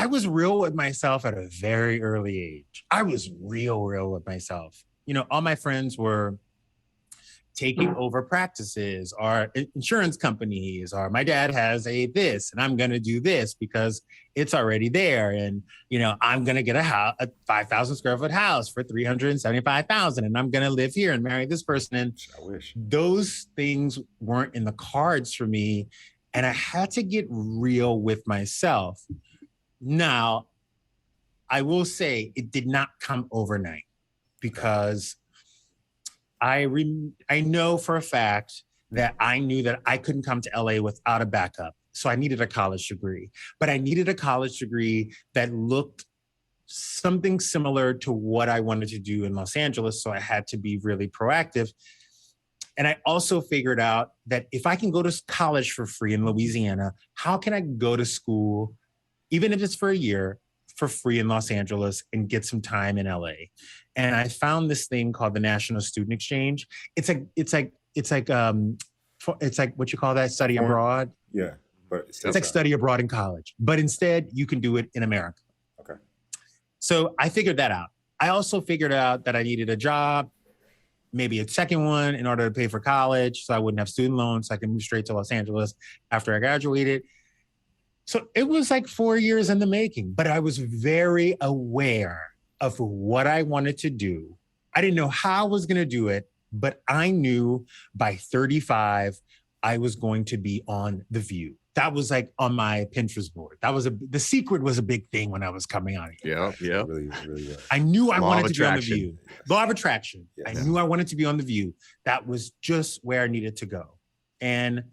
I was real with myself at a very early age. I was real with myself. You know, all my friends were taking over practices or insurance companies, or my dad has a this and I'm going to do this because it's already there. And, you know, I'm going to get a 5,000 square foot house for 375,000 and I'm going to live here and marry this person. And I wish those things weren't in the cards for me. And I had to get real with myself. Now, I will say it did not come overnight because I know for a fact that I knew that I couldn't come to LA without a backup. So I needed a college degree, but I needed a college degree that looked something similar to what I wanted to do in Los Angeles. So I had to be really proactive. And I also figured out that if I can go to college for free in Louisiana, how can I go to school, even if it's for a year, for free in Los Angeles and get some time in LA? And I found this thing called the National Student Exchange. It's like what you call that, study abroad. Yeah, but it's like study abroad in college, but instead you can do it in America. Okay. So I figured that out. I also figured out that I needed a job, maybe a second one in order to pay for college, so I wouldn't have student loans, so I could move straight to Los Angeles after I graduated. So it was like 4 years in the making, but I was very aware of what I wanted to do. I didn't know how I was going to do it, but I knew by 35, I was going to be on The View. That was like on my Pinterest board. The secret was a big thing when I was coming out here. Yeah. Really. I knew I wanted to be on The View. Law of attraction. Yes. I knew I wanted to be on The View. That was just where I needed to go. And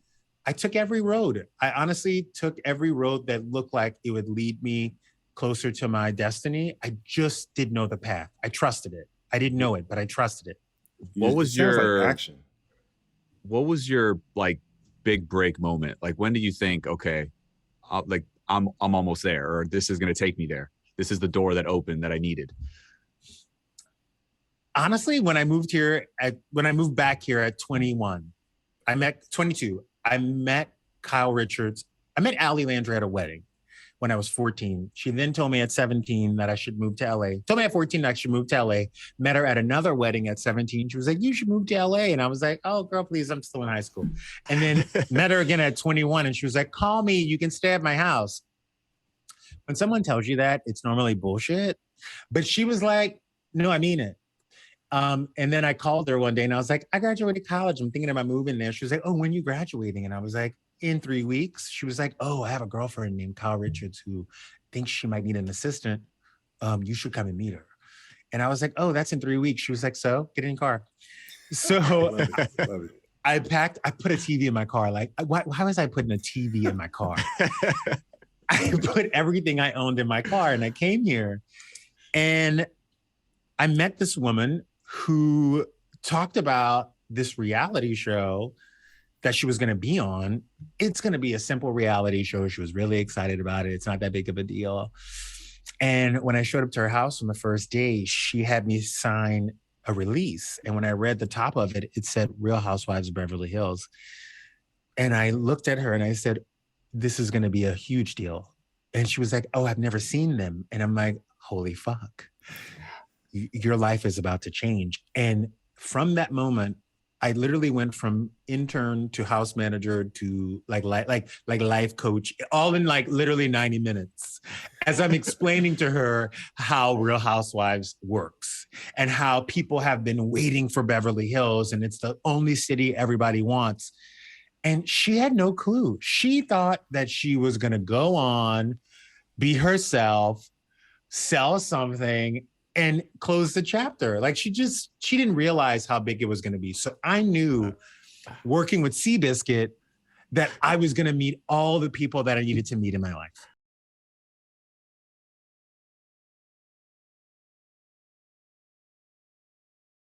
I took every road. I honestly took every road that looked like it would lead me closer to my destiny. I just didn't know the path. I trusted it. I didn't know it, but I trusted it. What was your action? What was your like big break moment? Like, when do you think, okay, I'm almost there, or this is going to take me there? This is the door that opened that I needed. Honestly, when I moved back here at 21, 22, I met Kyle Richards. I met Allie Landry at a wedding when I was 14. She then told me at 17 that I should move to LA. Told me at 14 that I should move to LA. Met her at another wedding at 17. She was like, you should move to LA. And I was like, oh, girl, please, I'm still in high school. And then met her again at 21. And she was like, call me. You can stay at my house. When someone tells you that, it's normally bullshit. But she was like, no, I mean it. And then I called her one day and I was like, I graduated college. I'm thinking about moving there. She was like, oh, when are you graduating? And I was like, in 3 weeks. She was like, oh, I have a girlfriend named Kyle Richards who thinks she might need an assistant. You should come and meet her. And I was like, oh, that's in 3 weeks. She was like, so get in your car. So Love it. I put a TV in my car. Like, why was I putting a TV in my car? I put everything I owned in my car and I came here and I met this woman who talked about this reality show that she was going to be on. It's going to be a simple reality show. She was really excited about it. It's not that big of a deal. And when I showed up to her house on the first day, she had me sign a release. And when I read the top of it, it said Real Housewives of Beverly Hills. And I looked at her and I said, this is going to be a huge deal. And she was like, oh, I've never seen them. And I'm like, holy fuck. Your life is about to change. And from that moment, I literally went from intern to house manager to like life coach, all in like literally 90 minutes, as I'm explaining to her how Real Housewives works and how people have been waiting for Beverly Hills and it's the only city everybody wants. And she had no clue. She thought that she was going to go on, be herself, sell something, and close the chapter. Like she didn't realize how big it was going to be. So I knew working with Seabiscuit that I was going to meet all the people that I needed to meet in my life.